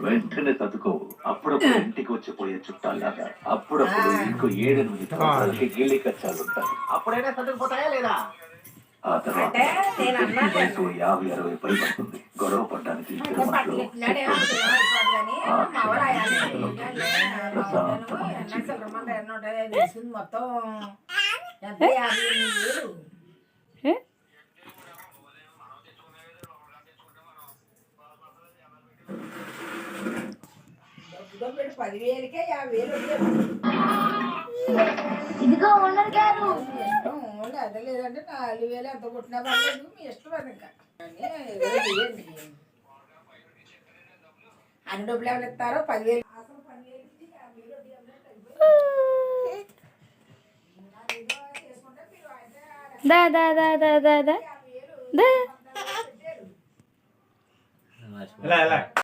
వెంటనే చదువుకోవు. అప్పుడప్పుడు ఇంటికి వచ్చిపోయే చుట్టాలాగా అప్పుడప్పుడు ఇంకో 7-8 సంవత్సరాలకి గిల్లి ఖర్చాలు ఉంటాయి. అప్పుడైనా చదువుకుపోతాయా లేదా? ఆ తర్వాత వయసు 50-60 పైబడుతుంది. గొడవ పడ్డానికి తిరుమలలో మొత్తం పెట్టి 10,000కే 50,000 ఇదిగో ఓనర్ గారు అదే లేదంటే 4,000 ఎంత కొట్టినా పర్లేదు, మీ ఇష్టం అది. ఇంకా అన్ని డబ్బులు ఎవరు ఇస్తారో 10,000 దా దా దా దా దా దా దా.